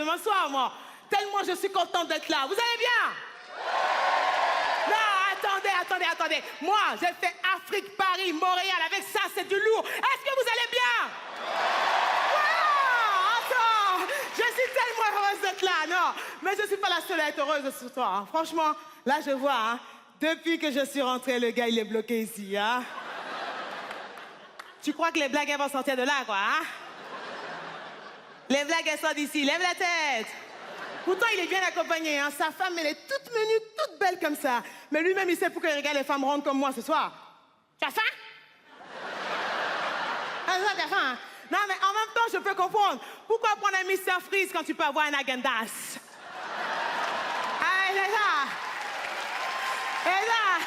demain soir, moi. Tellement je suis contente d'être là. Vous allez bien? Non, attendez. Moi, j'ai fait Afrique, Paris, Montréal. Avec ça, c'est du lourd. Est-ce que vous allez bien? Wow, attends, je suis tellement heureuse d'être là. Non, mais je ne suis pas la seule à être heureuse ce soir. Hein. Franchement, là, je vois, hein, depuis que je suis rentrée, le gars, il est bloqué ici. Hein. Tu crois que les blagues, elles vont sortir de là, quoi, hein? Les blagues, elles sortent d'ici. Lève la tête. Pourtant, il est bien accompagné. Hein. Sa femme, elle est toute menue, toute belle comme ça. Mais lui-même, il sait pourquoi il regarde les femmes rondes comme moi ce soir. Tu as faim? Ah, ça, tu as faim, hein? Non, mais en même temps, je peux comprendre. Pourquoi prendre un Mr. Freeze quand tu peux avoir un Agendas? Ah, il est là. Il est là.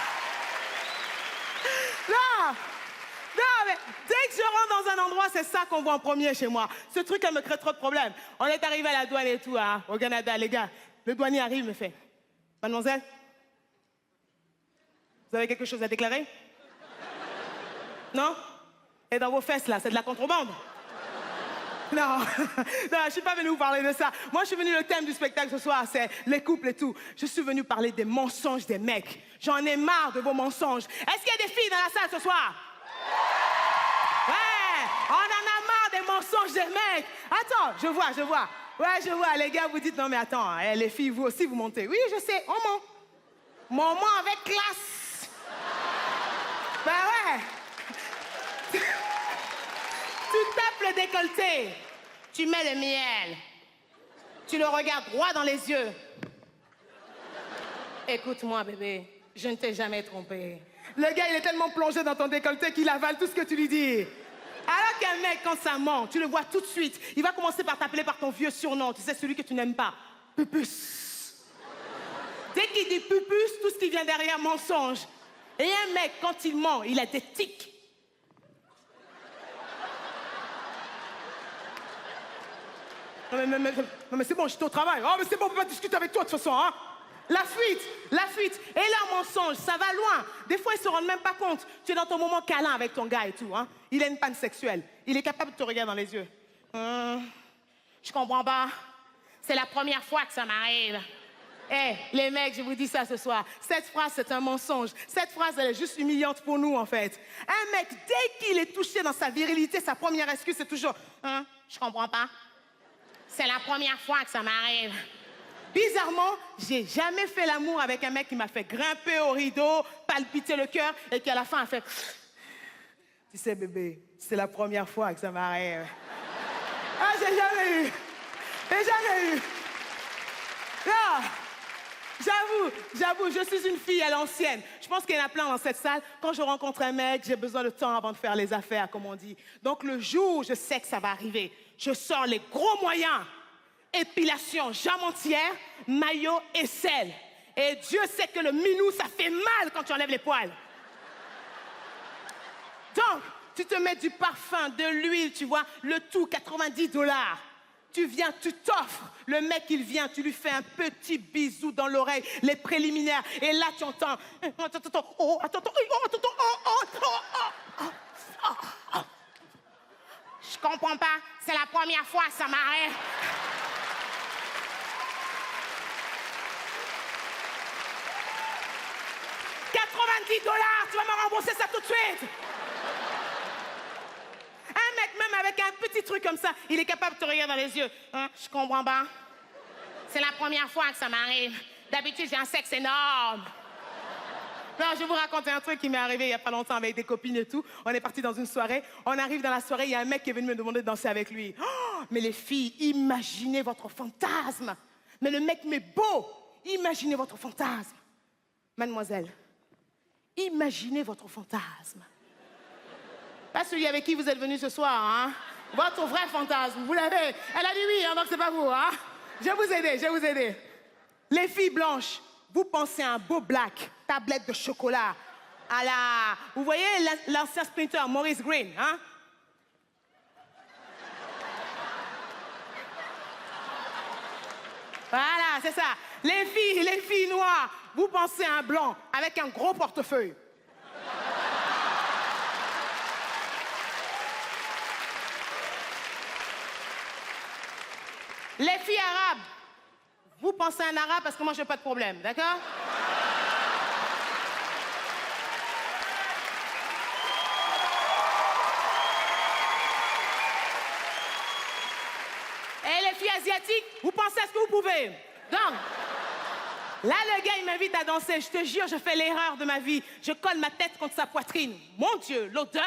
Non, mais dès que je rentre dans un endroit, c'est ça qu'on voit en premier chez moi. Ce truc, elle me crée trop de problèmes. On est arrivé à la douane et tout, hein, au Canada, les gars. Le douanier arrive, me fait: Mademoiselle, vous avez quelque chose à déclarer? Non? Et dans vos fesses, là, c'est de la contrebande? Non, non, je suis pas venue vous parler de ça. Moi, je suis venue, le thème du spectacle ce soir, c'est les couples et tout. Je suis venue parler des mensonges des mecs. J'en ai marre de vos mensonges. Est-ce qu'il y a des filles dans la salle ce soir? Ouais, on en a marre des mensonges des mecs. Attends, je vois. Ouais, je vois, les gars, vous dites, non mais attends, hein, les filles, vous aussi, vous montez. Oui, je sais, on ment. Mais on ment avec classe. Ben ouais. Tu tapes le décolleté, tu mets le miel, tu le regardes droit dans les yeux. Écoute-moi, bébé, je ne t'ai jamais trompé. Le gars, il est tellement plongé dans ton décolleté qu'il avale tout ce que tu lui dis. Alors qu'un mec, quand ça ment, tu le vois tout de suite. Il va commencer par t'appeler par ton vieux surnom, tu sais, celui que tu n'aimes pas. Pupus. Dès qu'il dit pupus, tout ce qui vient derrière, mensonge. Et un mec, quand il ment, il a des tics. Non mais c'est bon, j'étais au travail. Oh mais c'est bon, on peut pas discuter avec toi de toute façon, hein. La fuite. Et leur mensonge, ça va loin. Des fois, ils se rendent même pas compte. Tu es dans ton moment câlin avec ton gars et tout, hein. Il a une panne sexuelle. Il est capable de te regarder dans les yeux. Je comprends pas. C'est la première fois que ça m'arrive. Eh, les mecs, je vous dis ça ce soir. Cette phrase, c'est un mensonge. Cette phrase, elle est juste humiliante pour nous, en fait. Un mec, dès qu'il est touché dans sa virilité, sa première excuse, c'est toujours « je comprends pas. C'est la première fois que ça m'arrive. » Bizarrement, j'ai jamais fait l'amour avec un mec qui m'a fait grimper au rideau, palpiter le cœur et qui à la fin a fait « Tu sais, bébé, c'est la première fois que ça m'arrive. » Ah, j'ai jamais eu. Non. J'avoue, je suis une fille à l'ancienne. Je pense qu'il y en a plein dans cette salle. Quand je rencontre un mec, j'ai besoin de temps avant de faire les affaires, comme on dit. Donc le jour où je sais que ça va arriver, je sors les gros moyens. Épilation, jambe entière, maillot et sel. Et Dieu sait que le minou, ça fait mal quand tu enlèves les poils. Donc, tu te mets du parfum, de l'huile, tu vois, le tout, $90. Tu viens, tu t'offres. Le mec, il vient, tu lui fais un petit bisou dans l'oreille, les préliminaires. Et là, tu entends... Je comprends pas. C'est la première fois que ça m'arrête. $90, tu vas me rembourser ça tout de suite. Un mec, même avec un petit truc comme ça, il est capable de te regarder dans les yeux. Je comprends pas. C'est la première fois que ça m'arrive. D'habitude, j'ai un sexe énorme. Non, je vais vous raconter un truc qui m'est arrivé il n'y a pas longtemps avec des copines et tout. On est parti dans une soirée. On arrive dans la soirée, il y a un mec qui est venu me demander de danser avec lui. Oh, mais les filles, imaginez votre fantasme. Mais le mec m'est beau. Imaginez votre fantasme. Mademoiselle, imaginez votre fantasme. Pas celui avec qui vous êtes venu ce soir, hein. Votre vrai fantasme, vous l'avez. Elle a dit oui, hein, donc c'est pas vous, hein. Je vais vous aider. Les filles blanches, vous pensez à un beau black, tablette de chocolat, à la... Vous voyez l'ancien sprinter Maurice Green, hein. Voilà, c'est ça. Les filles noires, vous pensez à un blanc avec un gros portefeuille. Les filles arabes, vous pensez à un arabe parce que moi, je n'ai pas de problème, d'accord? Et les filles asiatiques, vous pensez à ce que vous pouvez. Donc, là, le gars, il m'invite à danser. Je te jure, je fais l'erreur de ma vie. Je colle ma tête contre sa poitrine. Mon Dieu, l'odeur.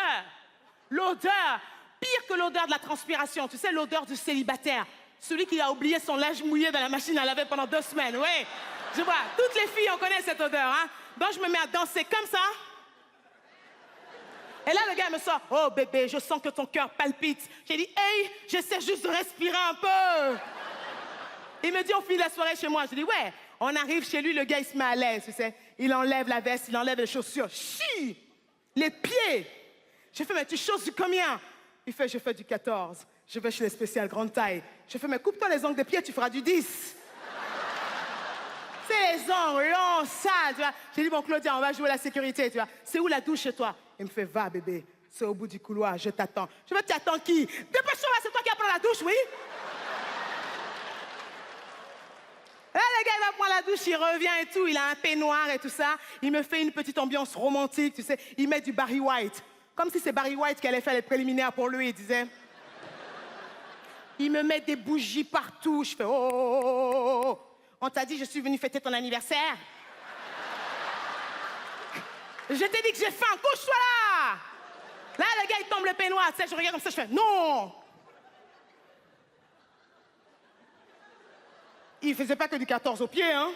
L'odeur. Pire que l'odeur de la transpiration. Tu sais, l'odeur du célibataire. Celui qui a oublié son linge mouillé dans la machine à laver pendant 2 semaines. Oui, je vois. Toutes les filles, on connaît cette odeur. Hein? Donc, je me mets à danser comme ça. Et là, le gars me sort. Oh, bébé, je sens que ton cœur palpite. J'ai dit, hey, j'essaie juste de respirer un peu. Il me dit, on finit la soirée chez moi. Je dis, ouais. On arrive chez lui, le gars, il se met à l'aise, tu sais. Il enlève la veste, il enlève les chaussures. Chi! Les pieds! Je fais, mais tu chausses du combien? Il fait, je fais du 14. Je vais chez les spéciales grande taille. Je fais, mais coupe-toi les ongles des pieds, tu feras du 10. C'est les ongles longs, sales, tu vois. J'ai dit, bon, Claudia, on va jouer la sécurité, tu vois. C'est où la douche chez toi? Il me fait, va, bébé. C'est au bout du couloir, je t'attends. Je veux, tu attends qui? Dépêche-toi, c'est toi qui vas prendre la douche, oui? Là, le gars, il va prendre la douche, il revient et tout. Il a un peignoir et tout ça. Il me fait une petite ambiance romantique, tu sais. Il met du Barry White. Comme si c'est Barry White qui allait faire les préliminaires pour lui, il disait. Il me met des bougies partout. Je fais, oh, oh, oh, oh, oh. On t'a dit, je suis venue fêter ton anniversaire. Je t'ai dit que j'ai faim, couche-toi là. Là, le gars, il tombe le peignoir, tu sais, je regarde comme ça, je fais, non. Il faisait pas que du 14 au pied, hein.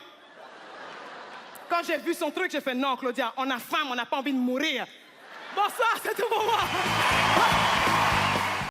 Quand j'ai vu son truc, j'ai fait, non, Claudia, on a faim, on n'a pas envie de mourir. Bonsoir, c'est tout pour moi.